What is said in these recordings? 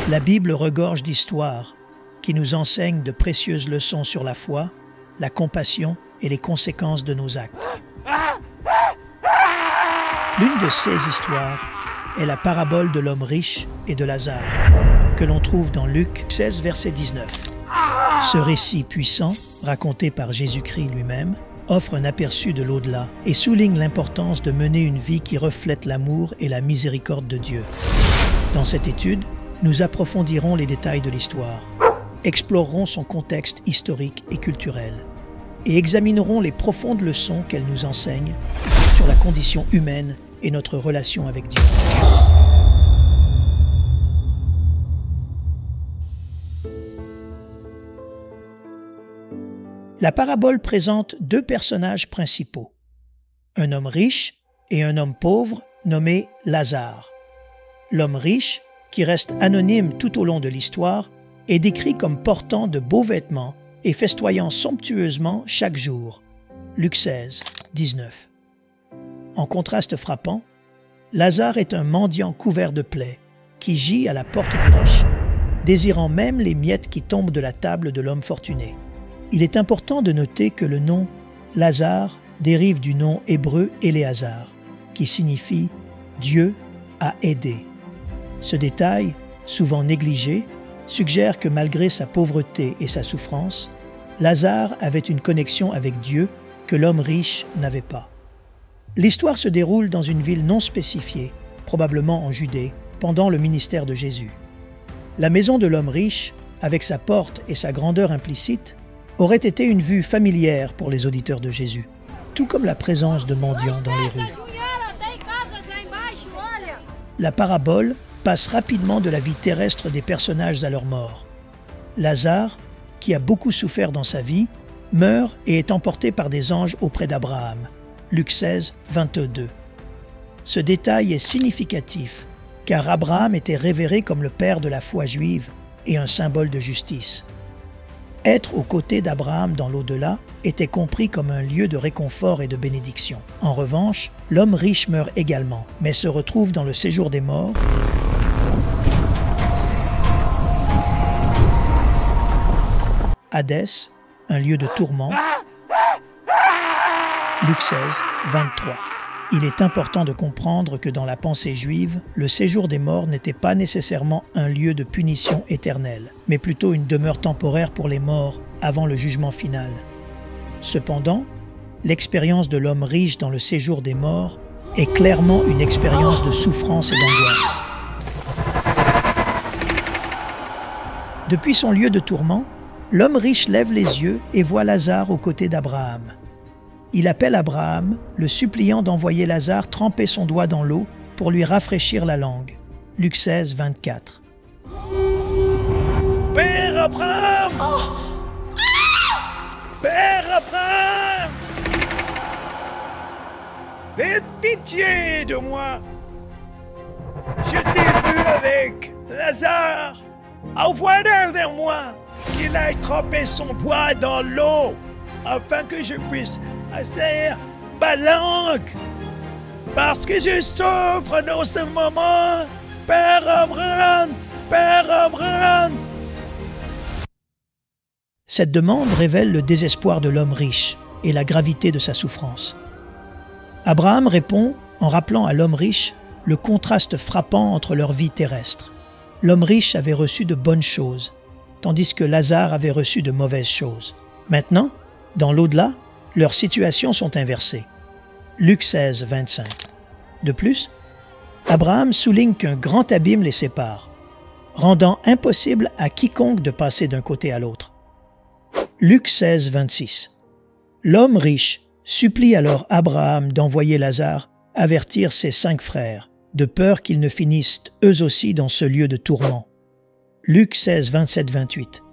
La Bible regorge d'histoires qui nous enseignent de précieuses leçons sur la foi, la compassion et les conséquences de nos actes. L'une de ces histoires est la parabole de l'homme riche et de Lazare, que l'on trouve dans Luc 16, verset 19. Ce récit puissant, raconté par Jésus-Christ lui-même, offre un aperçu de l'au-delà et souligne l'importance de mener une vie qui reflète l'amour et la miséricorde de Dieu. Dans cette étude, nous approfondirons les détails de l'histoire, explorerons son contexte historique et culturel, et examinerons les profondes leçons qu'elle nous enseigne sur la condition humaine et notre relation avec Dieu. La parabole présente deux personnages principaux, un homme riche et un homme pauvre nommé Lazare. L'homme riche, qui reste anonyme tout au long de l'histoire, est décrit comme portant de beaux vêtements et festoyant somptueusement chaque jour. Luc 16, 19. En contraste frappant, Lazare est un mendiant couvert de plaies qui gît à la porte du riche, désirant même les miettes qui tombent de la table de l'homme fortuné. Il est important de noter que le nom Lazare dérive du nom hébreu Éléazar, qui signifie « Dieu a aidé ». Ce détail, souvent négligé, suggère que malgré sa pauvreté et sa souffrance, Lazare avait une connexion avec Dieu que l'homme riche n'avait pas. L'histoire se déroule dans une ville non spécifiée, probablement en Judée, pendant le ministère de Jésus. La maison de l'homme riche, avec sa porte et sa grandeur implicite, aurait été une vue familière pour les auditeurs de Jésus, tout comme la présence de mendiants dans les rues. La parabole passe rapidement de la vie terrestre des personnages à leur mort. Lazare, qui a beaucoup souffert dans sa vie, meurt et est emporté par des anges auprès d'Abraham. Luc 16, 22. Ce détail est significatif, car Abraham était révéré comme le père de la foi juive et un symbole de justice. Être aux côtés d'Abraham dans l'au-delà était compris comme un lieu de réconfort et de bénédiction. En revanche, l'homme riche meurt également, mais se retrouve dans le séjour des morts, Hadès, un lieu de tourment, Luc 16, 23. Il est important de comprendre que dans la pensée juive, le séjour des morts n'était pas nécessairement un lieu de punition éternelle, mais plutôt une demeure temporaire pour les morts avant le jugement final. Cependant, l'expérience de l'homme riche dans le séjour des morts est clairement une expérience de souffrance et d'angoisse. Depuis son lieu de tourment, l'homme riche lève les yeux et voit Lazare aux côtés d'Abraham. Il appelle Abraham, le suppliant d'envoyer Lazare tremper son doigt dans l'eau pour lui rafraîchir la langue. Luc 16, 24. Père Abraham! Père Abraham! Aie pitié de moi! Je t'ai vu avec Lazare! Envoie-le vers moi, qu'il aille tremper son doigt dans l'eau, afin que je puisse assaillir ma langue, parce que je souffre dans ce moment. Père Abraham, Père Abraham. Cette demande révèle le désespoir de l'homme riche et la gravité de sa souffrance. Abraham répond en rappelant à l'homme riche le contraste frappant entre leur vie terrestre. L'homme riche avait reçu de bonnes choses, tandis que Lazare avait reçu de mauvaises choses. Maintenant, dans l'au-delà, leurs situations sont inversées. Luc 16, 25. De plus, Abraham souligne qu'un grand abîme les sépare, rendant impossible à quiconque de passer d'un côté à l'autre. Luc 16, 26. L'homme riche supplie alors Abraham d'envoyer Lazare avertir ses 5 frères, de peur qu'ils ne finissent eux aussi dans ce lieu de tourment. Luc 16, 27, 28.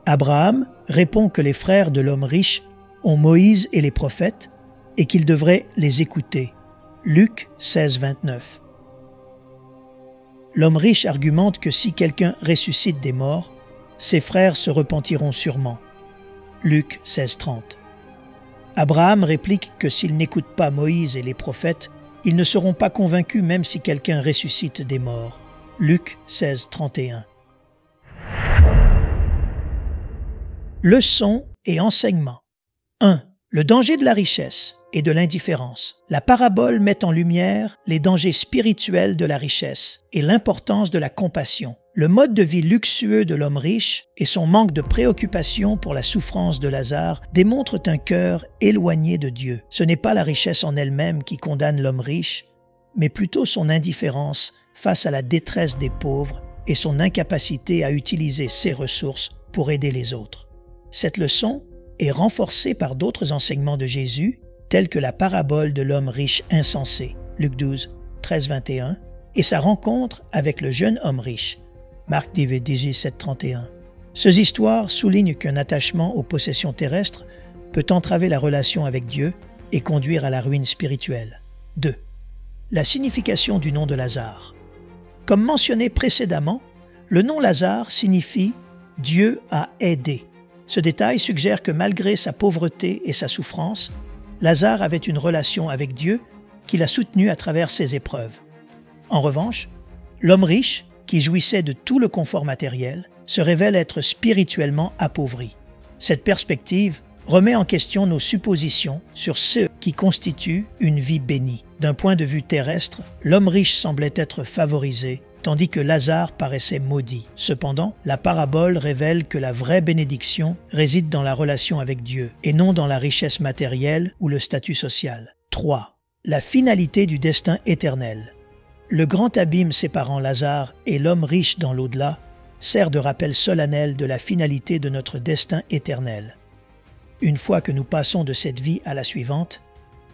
Abraham répond que les frères de l'homme riche ont Moïse et les prophètes et qu'ils devraient les écouter. Luc 16, 29. L'homme riche argumente que si quelqu'un ressuscite des morts, ses frères se repentiront sûrement. Luc 16, 30. Abraham réplique que s'ils n'écoutent pas Moïse et les prophètes, ils ne seront pas convaincus même si quelqu'un ressuscite des morts. Luc 16, 31. Leçons et enseignements. 1. Le danger de la richesse et de l'indifférence. La parabole met en lumière les dangers spirituels de la richesse et l'importance de la compassion. Le mode de vie luxueux de l'homme riche et son manque de préoccupation pour la souffrance de Lazare démontrent un cœur éloigné de Dieu. Ce n'est pas la richesse en elle-même qui condamne l'homme riche, mais plutôt son indifférence face à la détresse des pauvres et son incapacité à utiliser ses ressources pour aider les autres. Cette leçon est renforcée par d'autres enseignements de Jésus, tels que la parabole de l'homme riche insensé, Luc 12, 13, 21, et sa rencontre avec le jeune homme riche, Marc 17, 31. Ces histoires soulignent qu'un attachement aux possessions terrestres peut entraver la relation avec Dieu et conduire à la ruine spirituelle. 2. La signification du nom de Lazare. Comme mentionné précédemment, le nom Lazare signifie « Dieu a aidé ». Ce détail suggère que malgré sa pauvreté et sa souffrance, Lazare avait une relation avec Dieu qui l'a soutenu à travers ses épreuves. En revanche, l'homme riche, qui jouissait de tout le confort matériel, se révèle être spirituellement appauvri. Cette perspective remet en question nos suppositions sur ce qui constitue une vie bénie. D'un point de vue terrestre, l'homme riche semblait être favorisé, tandis que Lazare paraissait maudit. Cependant, la parabole révèle que la vraie bénédiction réside dans la relation avec Dieu, et non dans la richesse matérielle ou le statut social. 3. La finalité du destin éternel. Le grand abîme séparant Lazare et l'homme riche dans l'au-delà sert de rappel solennel de la finalité de notre destin éternel. Une fois que nous passons de cette vie à la suivante,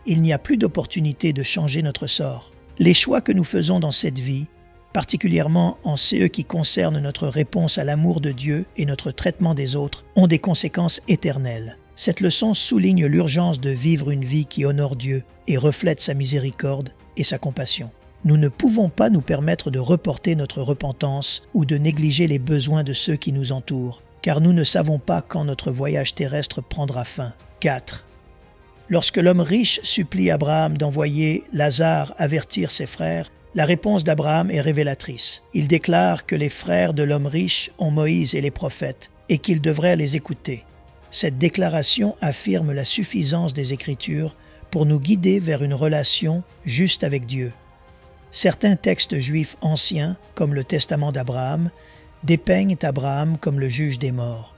il n'y a plus d'opportunité de changer notre sort. Les choix que nous faisons dans cette vie, particulièrement en ce qui concerne notre réponse à l'amour de Dieu et notre traitement des autres, ont des conséquences éternelles. Cette leçon souligne l'urgence de vivre une vie qui honore Dieu et reflète sa miséricorde et sa compassion. Nous ne pouvons pas nous permettre de reporter notre repentance ou de négliger les besoins de ceux qui nous entourent, car nous ne savons pas quand notre voyage terrestre prendra fin. 4. Lorsque l'homme riche supplie Abraham d'envoyer Lazare avertir ses frères, la réponse d'Abraham est révélatrice. Il déclare que les frères de l'homme riche ont Moïse et les prophètes et qu'il devrait les écouter. Cette déclaration affirme la suffisance des Écritures pour nous guider vers une relation juste avec Dieu. Certains textes juifs anciens, comme le Testament d'Abraham, dépeignent Abraham comme le juge des morts.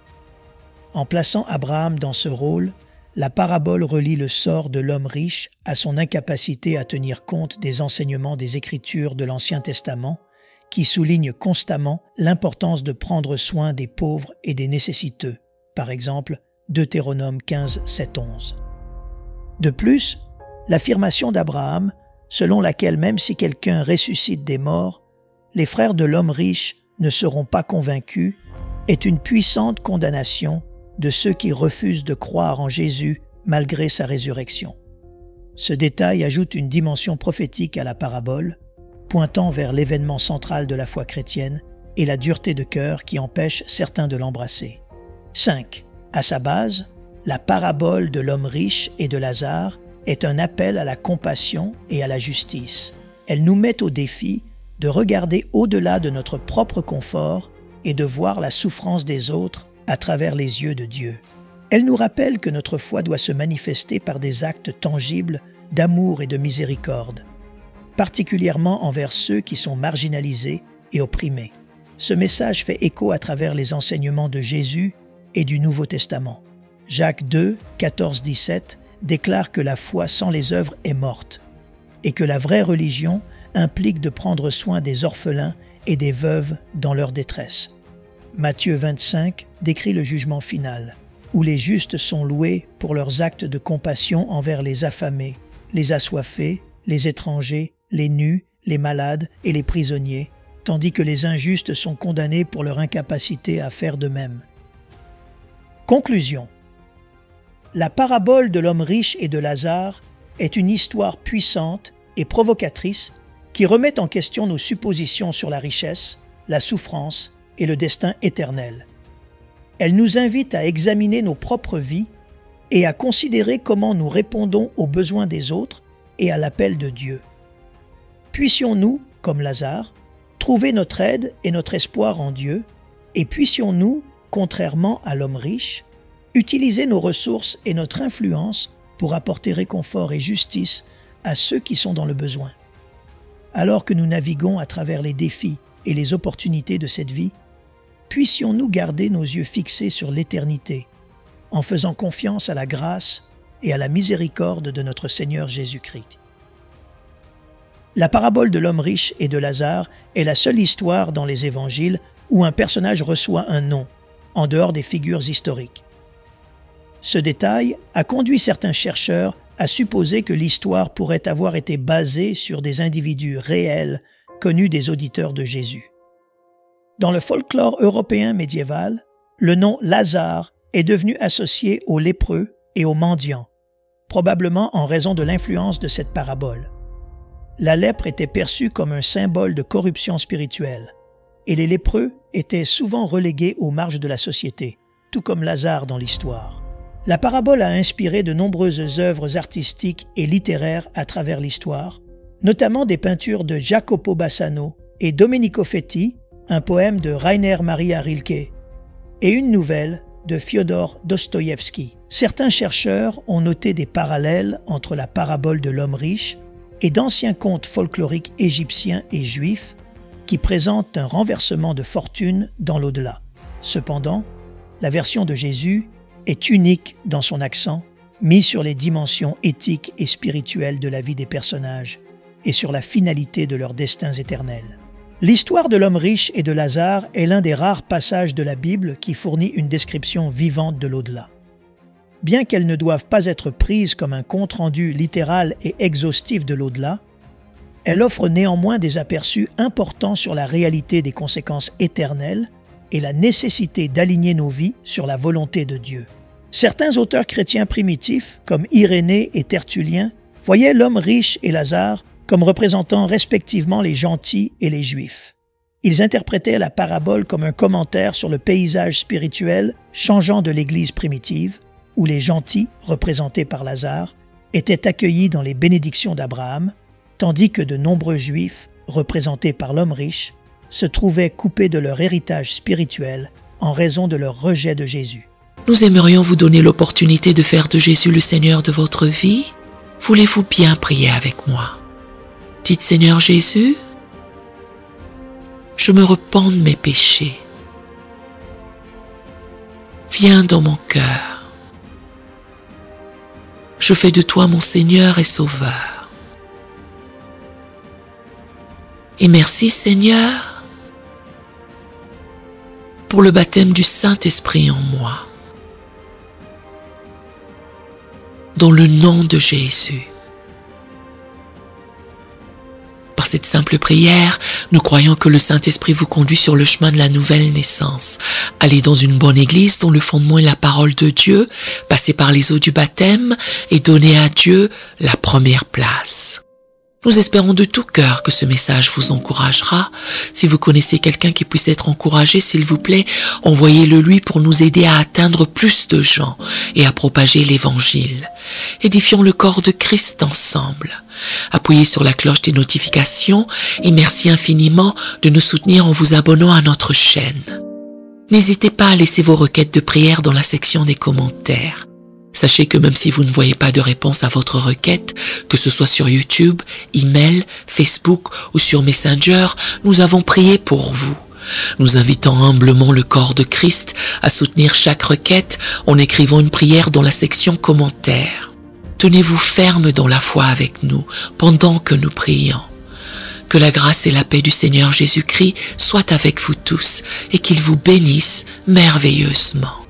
En plaçant Abraham dans ce rôle, la parabole relie le sort de l'homme riche à son incapacité à tenir compte des enseignements des Écritures de l'Ancien Testament, qui soulignent constamment l'importance de prendre soin des pauvres et des nécessiteux, par exemple Deutéronome 15, 7, 11. De plus, l'affirmation d'Abraham, selon laquelle même si quelqu'un ressuscite des morts, les frères de l'homme riche ne seront pas convaincus, est une puissante condamnation de ceux qui refusent de croire en Jésus malgré sa résurrection. Ce détail ajoute une dimension prophétique à la parabole, pointant vers l'événement central de la foi chrétienne et la dureté de cœur qui empêche certains de l'embrasser. 5. À sa base, la parabole de l'homme riche et de Lazare est un appel à la compassion et à la justice. Elle nous met au défi de regarder au-delà de notre propre confort et de voir la souffrance des autres à travers les yeux de Dieu. Elle nous rappelle que notre foi doit se manifester par des actes tangibles d'amour et de miséricorde, particulièrement envers ceux qui sont marginalisés et opprimés. Ce message fait écho à travers les enseignements de Jésus et du Nouveau Testament. Jacques 2, 14-17 déclare que la foi sans les œuvres est morte et que la vraie religion implique de prendre soin des orphelins et des veuves dans leur détresse. Matthieu 25 décrit le jugement final, où les justes sont loués pour leurs actes de compassion envers les affamés, les assoiffés, les étrangers, les nus, les malades et les prisonniers, tandis que les injustes sont condamnés pour leur incapacité à faire de même. Conclusion. La parabole de l'homme riche et de Lazare est une histoire puissante et provocatrice qui remet en question nos suppositions sur la richesse, la souffrance et le destin éternel. Elle nous invite à examiner nos propres vies et à considérer comment nous répondons aux besoins des autres et à l'appel de Dieu. Puissions-nous, comme Lazare, trouver notre aide et notre espoir en Dieu, et puissions-nous, contrairement à l'homme riche, utiliser nos ressources et notre influence pour apporter réconfort et justice à ceux qui sont dans le besoin. Alors que nous naviguons à travers les défis et les opportunités de cette vie, puissions-nous garder nos yeux fixés sur l'éternité, en faisant confiance à la grâce et à la miséricorde de notre Seigneur Jésus-Christ. La parabole de l'homme riche et de Lazare est la seule histoire dans les évangiles où un personnage reçoit un nom, en dehors des figures historiques. Ce détail a conduit certains chercheurs à supposer que l'histoire pourrait avoir été basée sur des individus réels connus des auditeurs de Jésus. Dans le folklore européen médiéval, le nom Lazare est devenu associé aux lépreux et aux mendiants, probablement en raison de l'influence de cette parabole. La lèpre était perçue comme un symbole de corruption spirituelle, et les lépreux étaient souvent relégués aux marges de la société, tout comme Lazare dans l'histoire. La parabole a inspiré de nombreuses œuvres artistiques et littéraires à travers l'histoire, notamment des peintures de Jacopo Bassano et Domenico Fetti, un poème de Rainer Maria Rilke, et une nouvelle de Fyodor Dostoïevski. Certains chercheurs ont noté des parallèles entre la parabole de l'homme riche et d'anciens contes folkloriques égyptiens et juifs qui présentent un renversement de fortune dans l'au-delà. Cependant, la version de Jésus est unique dans son accent, mis sur les dimensions éthiques et spirituelles de la vie des personnages et sur la finalité de leurs destins éternels. L'histoire de l'homme riche et de Lazare est l'un des rares passages de la Bible qui fournit une description vivante de l'au-delà. Bien qu'elles ne doivent pas être prises comme un compte-rendu littéral et exhaustif de l'au-delà, elle offre néanmoins des aperçus importants sur la réalité des conséquences éternelles et la nécessité d'aligner nos vies sur la volonté de Dieu. Certains auteurs chrétiens primitifs, comme Irénée et Tertullien, voyaient l'homme riche et Lazare comme représentant respectivement les gentils et les juifs. Ils interprétaient la parabole comme un commentaire sur le paysage spirituel changeant de l'Église primitive, où les gentils, représentés par Lazare, étaient accueillis dans les bénédictions d'Abraham, tandis que de nombreux Juifs, représentés par l'homme riche, se trouvaient coupés de leur héritage spirituel en raison de leur rejet de Jésus. Nous aimerions vous donner l'opportunité de faire de Jésus le Seigneur de votre vie. Voulez-vous bien prier avec moi? Dites: Seigneur Jésus, je me repens de mes péchés. Viens dans mon cœur. Je fais de toi mon Seigneur et Sauveur. Et merci Seigneur pour le baptême du Saint-Esprit en moi. Dans le nom de Jésus. Par cette simple prière, nous croyons que le Saint-Esprit vous conduit sur le chemin de la nouvelle naissance. Allez dans une bonne église dont le fondement est la parole de Dieu, passez par les eaux du baptême et donnez à Dieu la première place. Nous espérons de tout cœur que ce message vous encouragera. Si vous connaissez quelqu'un qui puisse être encouragé, s'il vous plaît, envoyez-le lui pour nous aider à atteindre plus de gens et à propager l'Évangile. Édifions le corps de Christ ensemble. Appuyez sur la cloche des notifications et merci infiniment de nous soutenir en vous abonnant à notre chaîne. N'hésitez pas à laisser vos requêtes de prière dans la section des commentaires. Sachez que même si vous ne voyez pas de réponse à votre requête, que ce soit sur YouTube, email, Facebook ou sur Messenger, nous avons prié pour vous. Nous invitons humblement le corps de Christ à soutenir chaque requête en écrivant une prière dans la section commentaires. Tenez-vous ferme dans la foi avec nous pendant que nous prions. Que la grâce et la paix du Seigneur Jésus-Christ soient avec vous tous et qu'il vous bénisse merveilleusement.